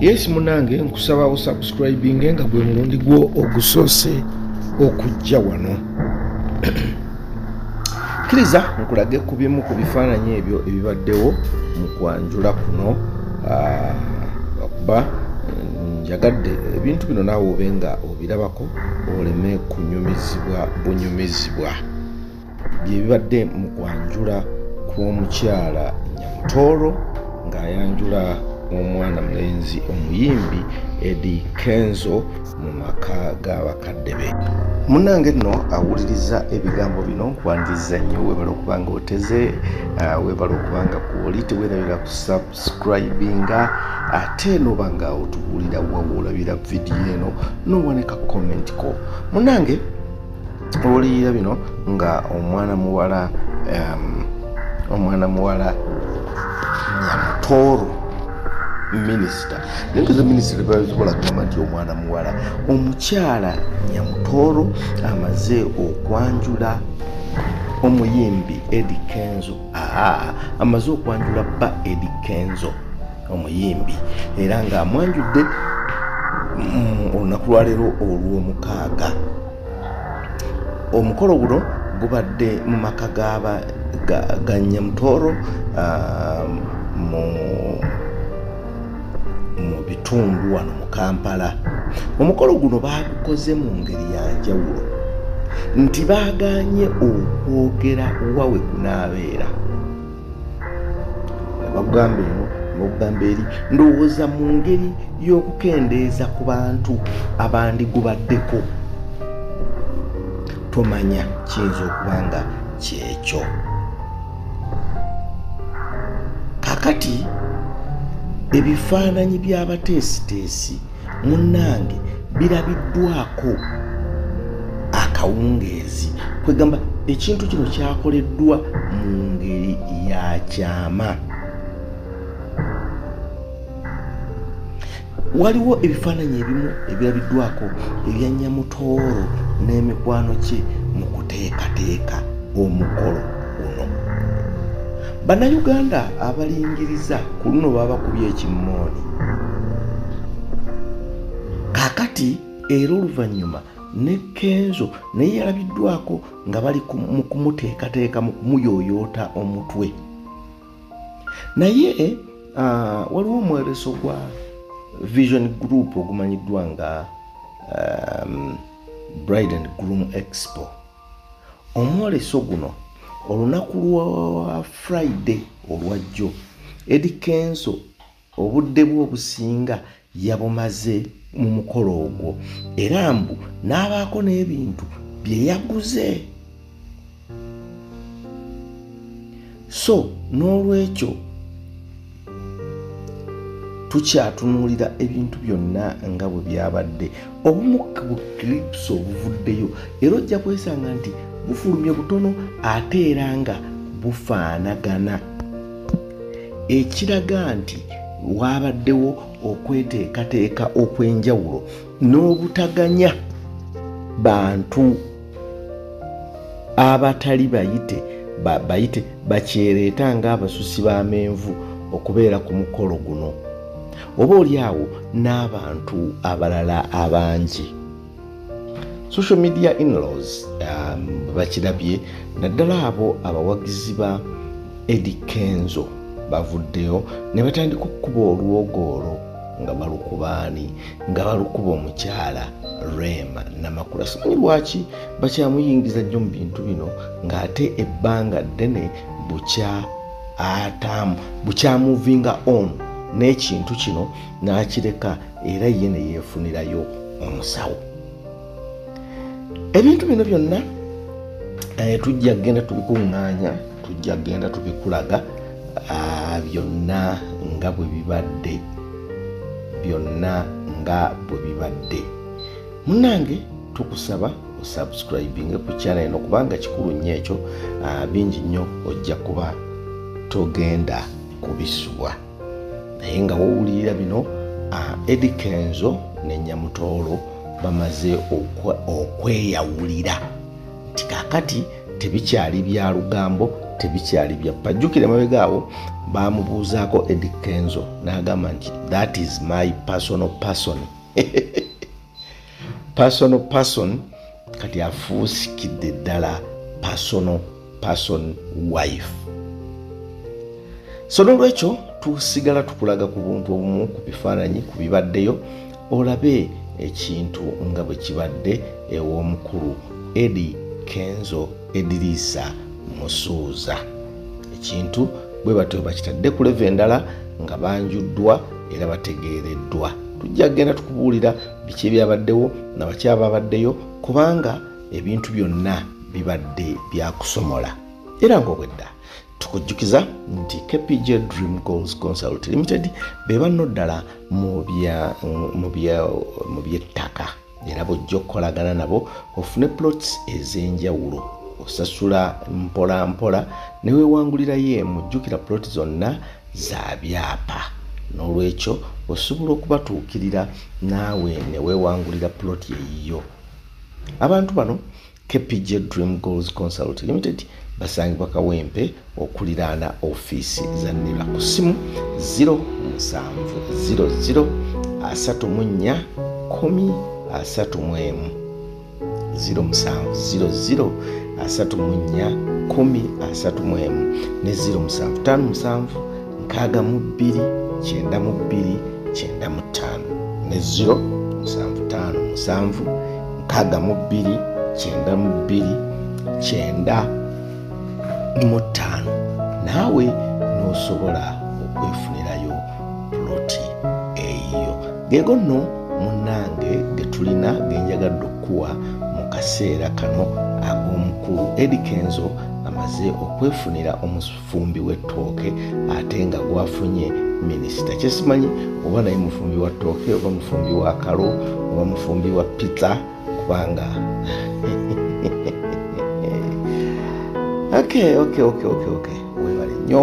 Yes munange nkusaba osubscribing nga gwe mulundi gwo ogusoose okujja wano. Kiriza nkulage ku bimu ku bifaananyi ebyo ebibaddewo mu kwanjula kuno. Okuba njagadde ebintu bino naawe obenga obirabako oleme kunyumizibwa bunyumizibwa. Bye bibadde mu kwanjula kw'omukyala Nyamutooro ng'ayanjula omwana mulenzi omuyimbi Eddie Kenzo mu maka g'abakadde be. Munnange nno awuliriza ebigambo bino nkwaniriza nnyo weebala okuba nga oteze, weebala okuba nga gw'oli teweerabira ku subscribinga, ate n'oba nga otubuulira wawulabira vidiyo eno n'owanika comment ko. Munnange owulirira bino nga omwana muwala Nyamutooro minisita nengeza minisita basobola kugamba nti omwana muwala omukyala Nyamutooro amaze okwanjula omuyimbi Eddie Kenzo. Amaze okwanjula bba Eddie Kenzo omuyimbi era nga amwanjudde olunaku lwaleero olw'omukaaga. Omukolo guno gubadde mu maka ga Nyamutooro mu bitundu wano mu Kampala. Omukolo guno baagukoze mu ngeri ya njawulo nti baaganye okwogera wawe kunaabeera. Bagamba eno n'okugamba eri ndowooza mu ngeri y'okukendeeza ku bantu abandigubaddeko. Tomanya kiyinza okuba nga kyekyo. Kakati ebifaananyi by'abateesiteesi munnange birabiddwako akawungeezi. Kwegamba ekintu kino kyakoleddwa mu ngeri ya kyama. Waliwo ebifaananyi ebimu ebirabiddwako ebya Nyamutooro n'emikwano gye mu kuteekateeka omukolo guno. Bannayuganda abalingiriza ku luno babakubye ekimmooni. Kaakati era oluvannyuma ne Kenzo naye yalabiddwako nga bali mu kumuteekateeka mu kumuyooyoota omutwe. Naye waliwo omwereso gwa Vision Group ogumanyiddwa nga Bride and Groom Expo. Omwoleso guno olunaku lwa Friday olwajjo Eddie Kenzo obudde bwe obusinga yabumaze mu mukolo ogwo era mbu n'abaako n'ebintu bye yaguze. So n'olwekyo tukyatunuulira ebintu byonna nga bwe byabadde. Obumu ku clips obuvuddeyo era ojja kwesanga nti bufulumye butono ate era nga bufaanagana, ekiraga nti waabaddewo okweteekateeka okw'enjawulo n'obutaganya bantu abatali bayite bakyereeta ng'abasusi b'amenvu okubeera ku mukolo guno, oba oli awo n'abantu abalala abangi. Social media in-laws bakirabye naddala abo abawagizi ba Eddie Kenzo bavuddeyo ne batandika okukuba olwogoolo nga balukubaani nga balukuba omukyala Rema Namakula. Simanyi lwaki bakyamuyingiza nnyo mu bintu bino ng'ate ebbanga ddene bukyamuvinga on n'ekintu kino n'akireka era ye ne yeefunirayo omusawo. Ebintu bino byonna tujja genda tubikuŋŋaanya, tujja genda tubikulaga byonna nga bwe bibadde. Munnange tukusaba osubscribing ku channel eno kubanga kikulu nnyo ekyo, bingi nnyo ojja kuba togenda kubisubwa. Naye nga wowulira bino Eddie Kenzo ne Nyamutooro bamaze okweyawulira nti kaakati tebikyali bya lugambo, tebikyali bya pajjukira mabega awo bamubuuzaako Eddie Kenzo n'agamba nti that is my personal person. Personal person kati afuusikidde ddala person wife. So nolwekyo tusigala tukulaga ku buntu obumu ku bifaananyi ku bibaddeyo olabe ekintu nga bwe kibadde ew'omukulu Eddie Kenzo Edrisa Musuuza. Ekintu bwe batyo bakitadde ku leve endala nga banjuddwa era bategeereddwa. Tujja kugenda tukubuulira biki ebyabaddewo nabaki ababaddeyo kubanga ebintu byonna bibadde byakusomola. Era ng'obwedda tukujjukiza nti KPG Dream Goals Consult Limited be banno ddala mu by'ettaka era bw'ojja okukolagana nabo ofune plots ez'enjawulo osasula mpola mpola ne weewangulirayo emu. Jjukira plot zonna za byapa n'olwekyo osobola okubatuukirira naawe ne weewangulira plot eyiyo. Abantu bano KPG Dream Goals Consult Limited basangibwa Kawempe okuliraana ofiisi za Nera ku ssimu 0700 34 10 31 0700 34 10 31 ne 0757 62 92 95 ne 0757 62 92 95 naawe n'osobola okwefunirayo ploti eyo. Geego nno munnange ge tulina genjagadde okuwa mu kaseera kano ag'omukulu Eddie Kenzo amaze okwefunira omufumbi w'ettooke ate nga gwafunye minisita. Kyesimanyi oba naye mufumbi wa ttooke oba mufumbi wa kalo oba mufumbi wa pizza kubanga Okay. Webale nnyo